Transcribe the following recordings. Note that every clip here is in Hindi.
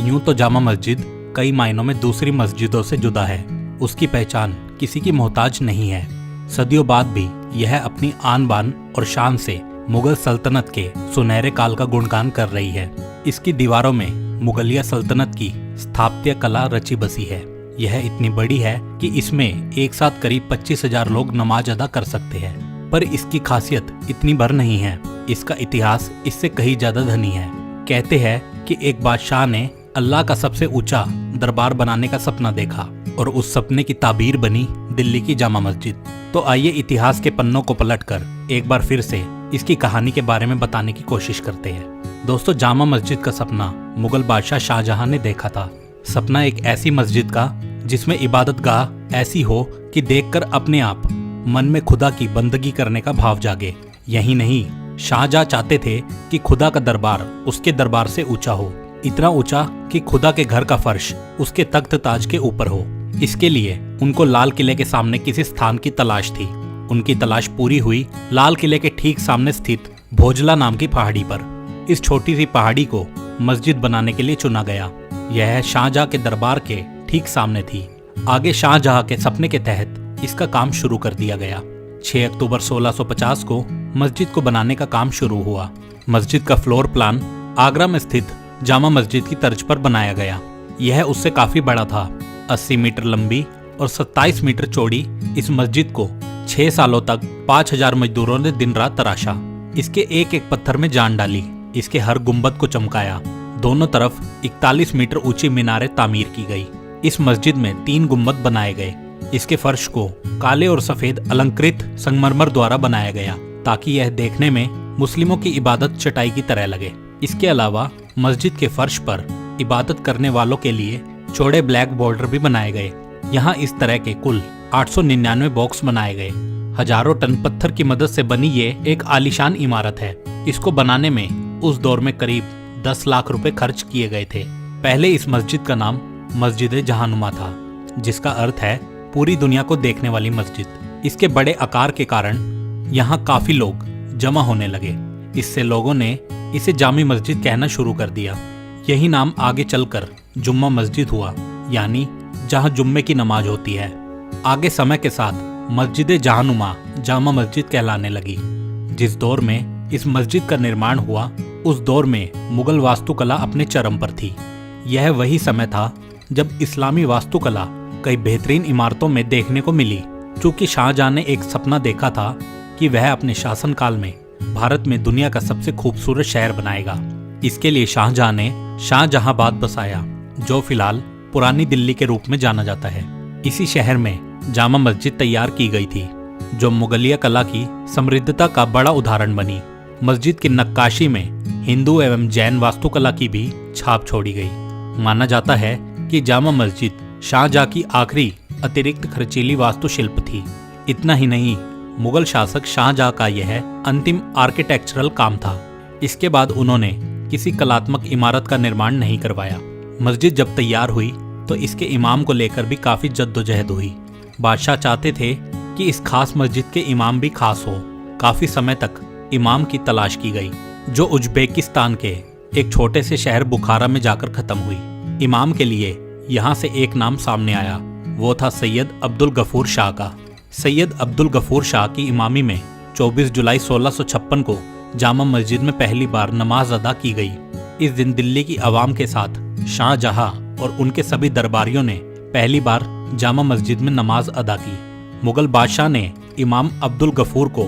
यूं तो जामा मस्जिद कई मायनों में दूसरी मस्जिदों से जुदा है। उसकी पहचान किसी की मोहताज नहीं है। सदियों बाद भी यह अपनी आन बान और शान से मुगल सल्तनत के सुनहरे काल का गुणगान कर रही है। इसकी दीवारों में मुगलिया सल्तनत की स्थापत्य कला रची बसी है। यह इतनी बड़ी है कि इसमें एक साथ करीब 25,000 लोग नमाज अदा कर सकते हैं। पर इसकी खासियत इतनी भर नहीं है। इसका इतिहास इससे कहीं ज्यादा धनी है। कहते हैं कि एक बादशाह ने अल्लाह का सबसे ऊंचा दरबार बनाने का सपना देखा और उस सपने की ताबीर बनी दिल्ली की जामा मस्जिद। तो आइए इतिहास के पन्नों को पलटकर एक बार फिर से इसकी कहानी के बारे में बताने की कोशिश करते हैं। दोस्तों, जामा मस्जिद का सपना मुगल बादशाह शाहजहां ने देखा था। सपना एक ऐसी मस्जिद का जिसमें इबादतगाह ऐसी हो कि देखकर अपने आप मन में खुदा की बंदगी करने का भाव जागे। यही नहीं, शाहजहां चाहते थे कि खुदा का दरबार उसके दरबार से ऊंचा हो, इतना ऊंचा कि खुदा के घर का फर्श उसके तख्त ताज के ऊपर हो। इसके लिए उनको लाल किले के सामने किसी स्थान की तलाश थी। उनकी तलाश पूरी हुई लाल किले के ठीक सामने स्थित भोजला नाम की पहाड़ी पर। इस छोटी सी पहाड़ी को मस्जिद बनाने के लिए चुना गया। यह शाहजहां के दरबार के ठीक सामने थी। आगे शाहजहां के सपने के तहत इसका काम शुरू कर दिया गया। 6 अक्टूबर 1650 को मस्जिद को बनाने का काम शुरू हुआ। मस्जिद का फ्लोर प्लान आगरा में स्थित जामा मस्जिद की तर्ज पर बनाया गया। यह उससे काफी बड़ा था। 80 मीटर लंबी और 27 मीटर चौड़ी इस मस्जिद को 6 सालों तक 5,000 मजदूरों ने दिन रात तराशा। इसके एक एक पत्थर में जान डाली। इसके हर गुंबद को चमकाया। दोनों तरफ 41 मीटर ऊंची मीनारें तामीर की गई। इस मस्जिद में 3 गुंबद बनाए गए। इसके फर्श को काले और सफेद अलंकृत संगमरमर द्वारा बनाया गया ताकि यह देखने में मुस्लिमों की इबादत चटाई की तरह लगे। इसके अलावा मस्जिद के फर्श पर इबादत करने वालों के लिए चौड़े ब्लैक बॉर्डर भी बनाए गए। यहाँ इस तरह के कुल 899 बॉक्स बनाए गए। हजारों टन पत्थर की मदद से बनी ये एक आलीशान इमारत है। इसको बनाने में उस दौर में करीब 10 लाख रुपए खर्च किए गए थे। पहले इस मस्जिद का नाम मस्जिद जहानुमा था, जिसका अर्थ है पूरी दुनिया को देखने वाली मस्जिद। इसके बड़े आकार के कारण यहाँ काफी लोग जमा होने लगे। इससे लोगों ने इसे जामी मस्जिद कहना शुरू कर दिया। यही नाम आगे चलकर जुम्मा मस्जिद हुआ, यानी जहाँ जुम्मे की नमाज होती है। आगे समय के साथ मस्जिद जहानुमा जामा मस्जिद कहलाने लगी। जिस दौर में इस मस्जिद का निर्माण हुआ उस दौर में मुगल वास्तुकला अपने चरम पर थी। यह वही समय था जब इस्लामी वास्तुकला कई बेहतरीन इमारतों में देखने को मिली। चूंकि शाहजहां ने एक सपना देखा था कि वह अपने शासनकाल में भारत में दुनिया का सबसे खूबसूरत शहर बनाएगा। इसके लिए शाहजहां ने शाहजहांबाद बसाया, जो फिलहाल पुरानी दिल्ली के रूप में जाना जाता है। इसी शहर में जामा मस्जिद तैयार की गई थी, जो मुगलिया कला की समृद्धता का बड़ा उदाहरण बनी। मस्जिद की नक्काशी में हिंदू एवं जैन वास्तुकला की भी छाप छोड़ी गई। माना जाता है कि जामा मस्जिद शाहजहां की आखिरी अतिरिक्त खर्चीली वास्तुशिल्प थी। इतना ही नहीं, मुगल शासक शाहजहां का यह अंतिम आर्किटेक्चरल काम था। इसके बाद उन्होंने किसी कलात्मक इमारत का निर्माण नहीं करवाया। मस्जिद जब तैयार हुई तो इसके इमाम को लेकर भी काफी जद्दोजहद हुई। बादशाह चाहते थे कि इस खास मस्जिद के इमाम भी खास हो। काफी समय तक इमाम की तलाश की गई, जो उज्बेकिस्तान के एक छोटे से शहर बुखारा में जाकर खत्म हुई। इमाम के लिए यहाँ से एक नाम सामने आया। वो था सैयद अब्दुल गफूर शाह का। सैयद अब्दुल गफूर शाह की इमामी में 24 जुलाई 1656 को जामा मस्जिद में पहली बार नमाज अदा की गई। इस दिन दिल्ली की आवाम के साथ शाहजहां और उनके सभी दरबारियों ने पहली बार जामा मस्जिद में नमाज अदा की। मुगल बादशाह ने इमाम अब्दुल गफूर को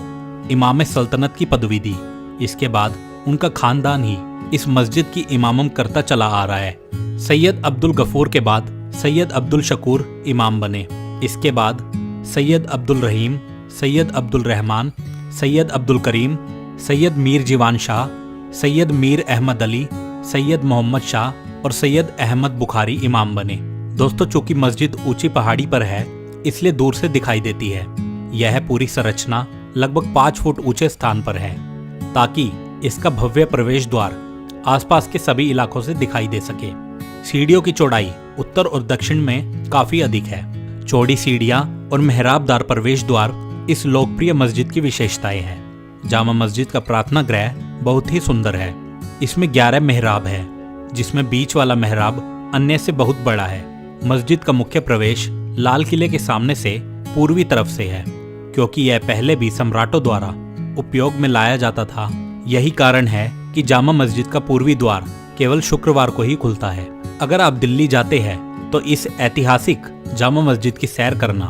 इमाम सल्तनत की पदवी दी। इसके बाद उनका खानदान ही इस मस्जिद की इमामत करता चला आ रहा है। सैयद अब्दुल गफूर के बाद सैयद अब्दुल शकूर इमाम बने। इसके बाद सैयद अब्दुल रहीम, सैयद अब्दुल रहमान, सैयद अब्दुल करीम, सैयद मीर जीवान शाह, सैयद मीर अहमद अली, सैयद मोहम्मद शाह और सैयद अहमद बुखारी इमाम बने। दोस्तों, चूंकि मस्जिद ऊंची पहाड़ी पर है इसलिए दूर से दिखाई देती है। यह पूरी संरचना लगभग 5 फुट ऊंचे स्थान पर है ताकि इसका भव्य प्रवेश द्वार आसपास के सभी इलाकों से दिखाई दे सके। सीढ़ियों की चौड़ाई उत्तर और दक्षिण में काफी अधिक है। चौड़ी सीढ़ियां और मेहराबदार प्रवेश द्वार इस लोकप्रिय मस्जिद की विशेषताएं हैं। जामा मस्जिद का प्रार्थना गृह बहुत ही सुंदर है। इसमें 11 मेहराब है जिसमें बीच वाला मेहराब अन्य से बहुत बड़ा है। मस्जिद का मुख्य प्रवेश लाल किले के सामने से पूर्वी तरफ से है, क्योंकि यह पहले भी सम्राटों द्वारा उपयोग में लाया जाता था। यही कारण है कि जामा मस्जिद का पूर्वी द्वार केवल शुक्रवार को ही खुलता है। अगर आप दिल्ली जाते हैं तो इस ऐतिहासिक जामा मस्जिद की सैर करना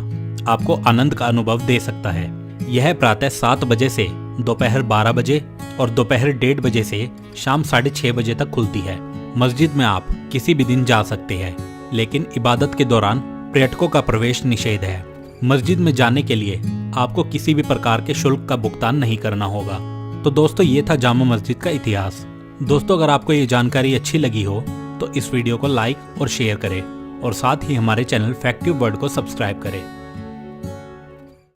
आपको आनंद का अनुभव दे सकता है। यह प्रातः 7 बजे से दोपहर 12 बजे और दोपहर 1:30 बजे से शाम 6:30 बजे तक खुलती है। मस्जिद में आप किसी भी दिन जा सकते हैं, लेकिन इबादत के दौरान पर्यटकों का प्रवेश निषेध है। मस्जिद में जाने के लिए आपको किसी भी प्रकार के शुल्क का भुगतान नहीं करना होगा। तो दोस्तों, ये था जामा मस्जिद का इतिहास। दोस्तों, अगर आपको ये जानकारी अच्छी लगी हो तो इस वीडियो को लाइक और शेयर करें और साथ ही हमारे चैनल फैक्ट ट्यूब वर्ल्ड को सब्सक्राइब करें।